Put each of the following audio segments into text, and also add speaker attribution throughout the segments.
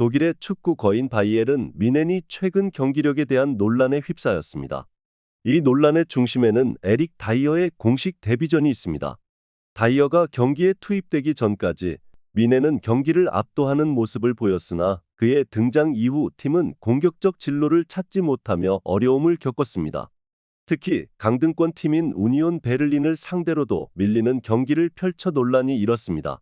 Speaker 1: 독일의 축구 거인 바이에른 뮌헨이 최근 경기력에 대한 논란에 휩싸였습니다. 이 논란의 중심에는 에릭 다이어의 공식 데뷔전이 있습니다. 다이어가 경기에 투입되기 전까지 뮌헨은 경기를 압도하는 모습을 보였으나 그의 등장 이후 팀은 공격적 진로를 찾지 못하며 어려움을 겪었습니다. 특히 강등권 팀인 우니온 베를린을 상대로도 밀리는 경기를 펼쳐 논란이 일었습니다.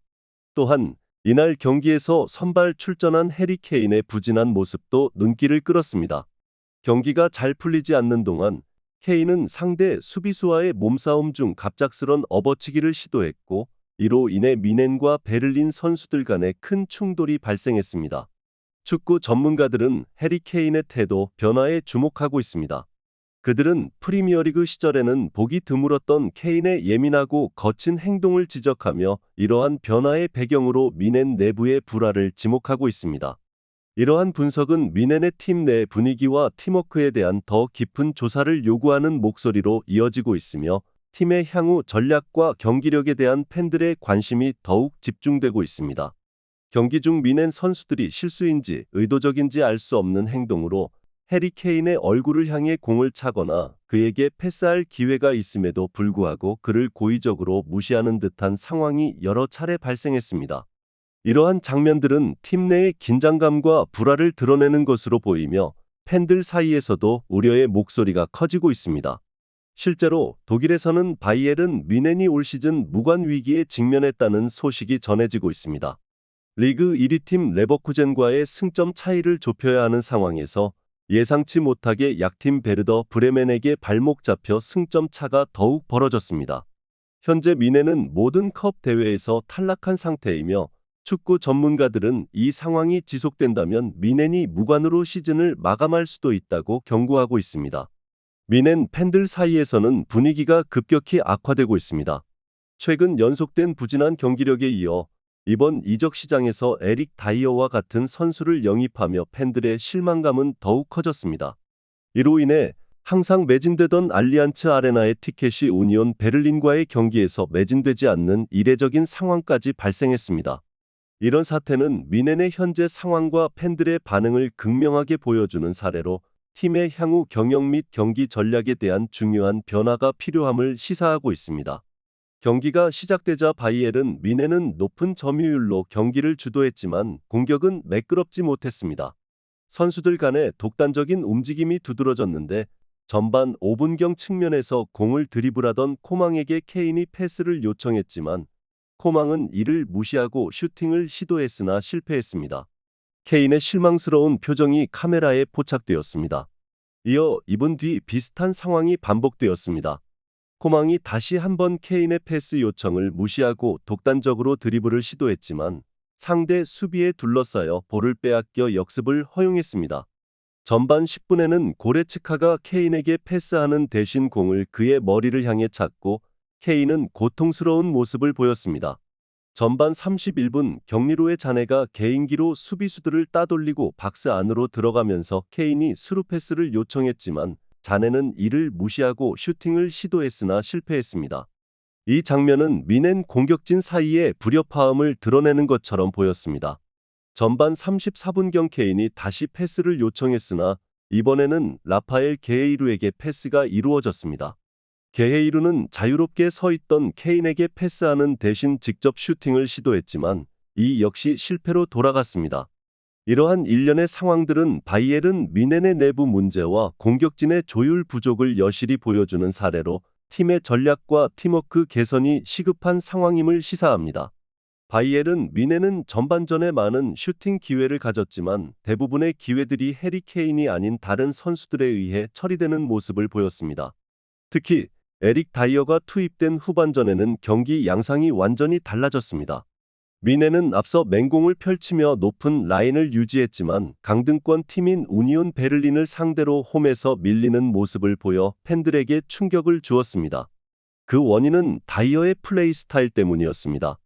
Speaker 1: 또한 이날 경기에서 선발 출전한 해리 케인의 부진한 모습도 눈길을 끌었습니다. 경기가 잘 풀리지 않는 동안 케인은 상대 수비수와의 몸싸움 중 갑작스런 업어치기를 시도했고, 이로 인해 뮌헨과 베를린 선수들 간에 큰 충돌이 발생했습니다. 축구 전문가들은 해리 케인의 태도 변화에 주목하고 있습니다. 그들은 프리미어리그 시절에는 보기 드물었던 케인의 예민하고 거친 행동을 지적하며 이러한 변화의 배경으로 뮌헨 내부의 불화를 지목하고 있습니다. 이러한 분석은 뮌헨의 팀 내 분위기와 팀워크에 대한 더 깊은 조사를 요구하는 목소리로 이어지고 있으며, 팀의 향후 전략과 경기력에 대한 팬들의 관심이 더욱 집중되고 있습니다. 경기 중 뮌헨 선수들이 실수인지 의도적인지 알 수 없는 행동으로 해리 케인의 얼굴을 향해 공을 차거나 그에게 패스할 기회가 있음에도 불구하고 그를 고의적으로 무시하는 듯한 상황이 여러 차례 발생했습니다. 이러한 장면들은 팀 내의 긴장감과 불화를 드러내는 것으로 보이며 팬들 사이에서도 우려의 목소리가 커지고 있습니다. 실제로 독일에서는 바이에른 뮌헨이 올 시즌 무관 위기에 직면했다는 소식이 전해지고 있습니다. 리그 1위 팀 레버쿠젠과의 승점 차이를 좁혀야 하는 상황에서 예상치 못하게 약팀 베르더 브레멘에게 발목 잡혀 승점 차가 더욱 벌어졌습니다. 현재 뮌헨은 모든 컵 대회에서 탈락한 상태이며, 축구 전문가들은 이 상황이 지속된다면 뮌헨이 무관으로 시즌을 마감할 수도 있다고 경고하고 있습니다. 뮌헨 팬들 사이에서는 분위기가 급격히 악화되고 있습니다. 최근 연속된 부진한 경기력에 이어 이번 이적 시장에서 에릭 다이어와 같은 선수를 영입하며 팬들의 실망감은 더욱 커졌습니다. 이로 인해 항상 매진되던 알리안츠 아레나의 티켓이 우니온 베를린과의 경기에서 매진되지 않는 이례적인 상황까지 발생했습니다. 이런 사태는 뮌헨의 현재 상황과 팬들의 반응을 극명하게 보여주는 사례로 팀의 향후 경영 및 경기 전략에 대한 중요한 변화가 필요함을 시사하고 있습니다. 경기가 시작되자 바이에른 뮌헨은 높은 점유율로 경기를 주도했지만 공격은 매끄럽지 못했습니다. 선수들 간의 독단적인 움직임이 두드러졌는데, 전반 5분경 측면에서 공을 드리블하던 코망에게 케인이 패스를 요청했지만 코망은 이를 무시하고 슈팅을 시도했으나 실패했습니다. 케인의 실망스러운 표정이 카메라에 포착되었습니다. 이어 2분 뒤 비슷한 상황이 반복되었습니다. 코망이 다시 한번 케인의 패스 요청을 무시하고 독단적으로 드리블을 시도했지만 상대 수비에 둘러싸여 볼을 빼앗겨 역습을 허용했습니다. 전반 10분에는 고레츠카가 케인에게 패스하는 대신 공을 그의 머리를 향해 찼고 케인은 고통스러운 모습을 보였습니다. 전반 31분 경리로의 자네가 개인기로 수비수들을 따돌리고 박스 안으로 들어가면서 케인이 스루 패스를 요청했지만 자네는 이를 무시하고 슈팅을 시도했으나 실패했습니다. 이 장면은 뮌헨 공격진 사이의 불협화음을 드러내는 것처럼 보였습니다. 전반 34분경 케인이 다시 패스를 요청했으나 이번에는 라파엘 게헤이루에게 패스가 이루어졌습니다. 게헤이루는 자유롭게 서 있던 케인에게 패스하는 대신 직접 슈팅을 시도했지만 이 역시 실패로 돌아갔습니다. 이러한 일련의 상황들은 바이에른 뮌헨의 내부 문제와 공격진의 조율 부족을 여실히 보여주는 사례로 팀의 전략과 팀워크 개선이 시급한 상황임을 시사합니다. 바이에른 뮌헨은 전반전에 많은 슈팅 기회를 가졌지만 대부분의 기회들이 해리 케인이 아닌 다른 선수들에 의해 처리되는 모습을 보였습니다. 특히 에릭 다이어가 투입된 후반전에는 경기 양상이 완전히 달라졌습니다. 뮌헨은 앞서 맹공을 펼치며 높은 라인을 유지했지만 강등권 팀인 우니온 베를린을 상대로 홈에서 밀리는 모습을 보여 팬들에게 충격을 주었습니다. 그 원인은 다이어의 플레이 스타일 때문이었습니다.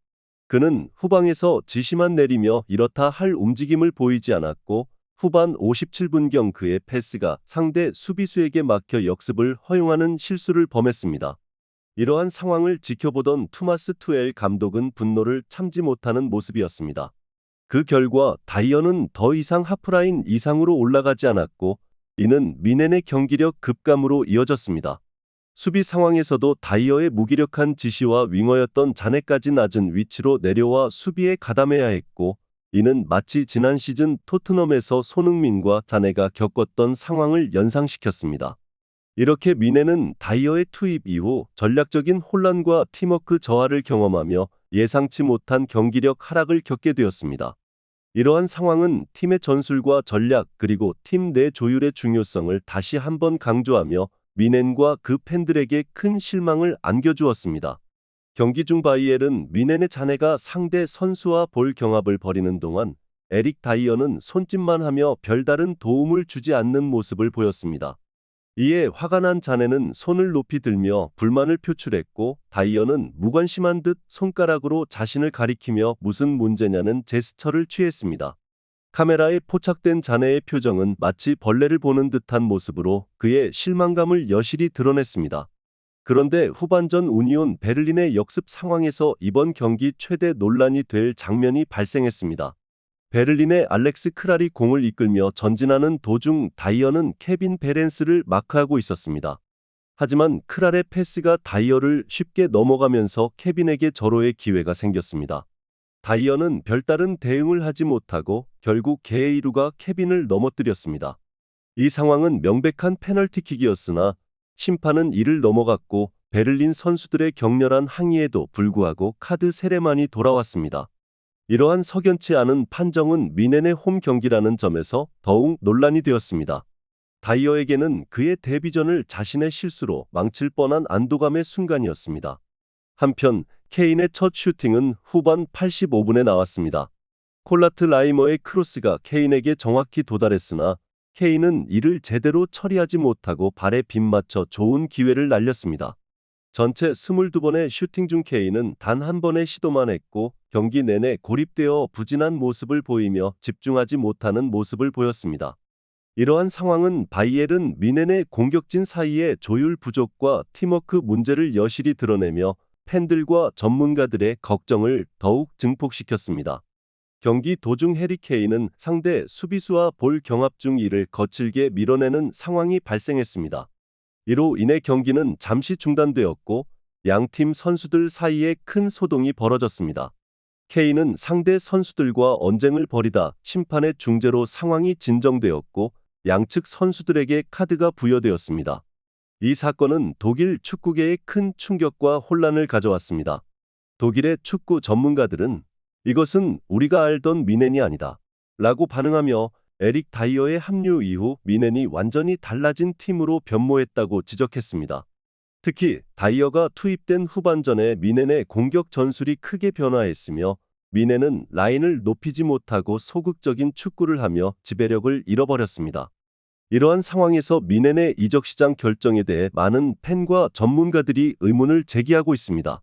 Speaker 1: 그는 후방에서 지시만 내리며 이렇다 할 움직임을 보이지 않았고, 후반 57분경 그의 패스가 상대 수비수에게 막혀 역습을 허용하는 실수를 범했습니다. 이러한 상황을 지켜보던 투마스 투엘 감독은 분노를 참지 못하는 모습이었습니다. 그 결과 다이어는 더 이상 하프라인 이상으로 올라가지 않았고 이는 미넨의 경기력 급감으로 이어졌습니다. 수비 상황에서도 다이어의 무기력한 지시와 윙어였던 자네까지 낮은 위치로 내려와 수비에 가담해야 했고 이는 마치 지난 시즌 토트넘에서 손흥민과 자네가 겪었던 상황을 연상시켰습니다. 이렇게 미넨은 다이어의 투입 이후 전략적인 혼란과 팀워크 저하를 경험하며 예상치 못한 경기력 하락을 겪게 되었습니다. 이러한 상황은 팀의 전술과 전략 그리고 팀 내 조율의 중요성을 다시 한번 강조하며 미넨과 그 팬들에게 큰 실망을 안겨주었습니다. 경기 중 바이엘은 미넨의 자네가 상대 선수와 볼 경합을 벌이는 동안 에릭 다이어는 손짓만 하며 별다른 도움을 주지 않는 모습을 보였습니다. 이에 화가 난 자네는 손을 높이 들며 불만을 표출했고 다이어는 무관심한 듯 손가락으로 자신을 가리키며 무슨 문제냐는 제스처를 취했습니다. 카메라에 포착된 자네의 표정은 마치 벌레를 보는 듯한 모습으로 그의 실망감을 여실히 드러냈습니다. 그런데 후반전 우니온 베를린의 역습 상황에서 이번 경기 최대 논란이 될 장면이 발생했습니다. 베를린의 알렉스 크랄이 공을 이끌며 전진하는 도중 다이어는 케빈 베렌스를 마크하고 있었습니다. 하지만 크랄의 패스가 다이어를 쉽게 넘어가면서 케빈에게 절호의 기회가 생겼습니다. 다이어는 별다른 대응을 하지 못하고 결국 게이루가 케빈을 넘어뜨렸습니다. 이 상황은 명백한 페널티킥이었으나 심판은 이를 넘어갔고 베를린 선수들의 격렬한 항의에도 불구하고 카드 세례만이 돌아왔습니다. 이러한 석연치 않은 판정은 미넨의 홈 경기라는 점에서 더욱 논란이 되었습니다. 다이어에게는 그의 데뷔전을 자신의 실수로 망칠 뻔한 안도감의 순간이었습니다. 한편 케인의 첫 슈팅은 후반 85분에 나왔습니다. 콜라트 라이머의 크로스가 케인에게 정확히 도달했으나 케인은 이를 제대로 처리하지 못하고 발에 빗맞춰 좋은 기회를 날렸습니다. 전체 22번의 슈팅 중 케인은 단 한 번의 시도만 했고 경기 내내 고립되어 부진한 모습을 보이며 집중하지 못하는 모습을 보였습니다. 이러한 상황은 바이엘은 미넨의 공격진 사이의 조율 부족과 팀워크 문제를 여실히 드러내며 팬들과 전문가들의 걱정을 더욱 증폭시켰습니다. 경기 도중 해리 케인은 상대 수비수와 볼 경합 중 이를 거칠게 밀어내는 상황이 발생했습니다. 이로 인해 경기는 잠시 중단되었고 양팀 선수들 사이에 큰 소동이 벌어졌습니다. 케인은 상대 선수들과 언쟁을 벌이다 심판의 중재로 상황이 진정되었고 양측 선수들에게 카드가 부여되었습니다. 이 사건은 독일 축구계에 큰 충격과 혼란을 가져왔습니다. 독일의 축구 전문가들은 이것은 우리가 알던 미넨이 아니다 라고 반응하며 에릭 다이어의 합류 이후 미넨이 완전히 달라진 팀으로 변모했다고 지적했습니다. 특히 다이어가 투입된 후반전에 미넨의 공격 전술이 크게 변화했으며 미넨은 라인을 높이지 못하고 소극적인 축구를 하며 지배력을 잃어버렸습니다. 이러한 상황에서 미넨의 이적 시장 결정에 대해 많은 팬과 전문가들이 의문을 제기하고 있습니다.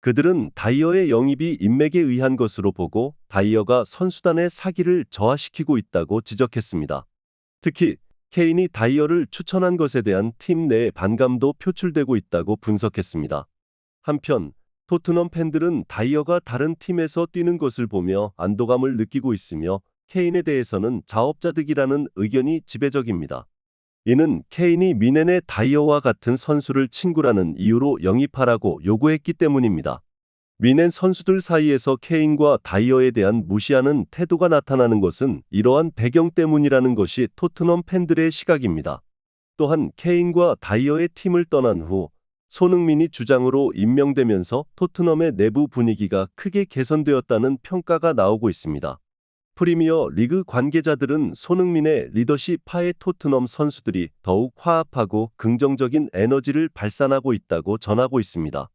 Speaker 1: 그들은 다이어의 영입이 인맥에 의한 것으로 보고 다이어가 선수단의 사기를 저하시키고 있다고 지적했습니다. 특히 케인이 다이어를 추천한 것에 대한 팀 내 반감도 표출되고 있다고 분석했습니다. 한편 토트넘 팬들은 다이어가 다른 팀에서 뛰는 것을 보며 안도감을 느끼고 있으며 케인에 대해서는 자업자득이라는 의견이 지배적입니다. 이는 케인이 미넨의 다이어와 같은 선수를 친구라는 이유로 영입하라고 요구했기 때문입니다. 미넨 선수들 사이에서 케인과 다이어에 대한 무시하는 태도가 나타나는 것은 이러한 배경 때문이라는 것이 토트넘 팬들의 시각입니다. 또한 케인과 다이어의 팀을 떠난 후 손흥민이 주장으로 임명되면서 토트넘의 내부 분위기가 크게 개선되었다는 평가가 나오고 있습니다. 프리미어 리그 관계자들은 손흥민의 리더십 하에 토트넘 선수들이 더욱 화합하고 긍정적인 에너지를 발산하고 있다고 전하고 있습니다.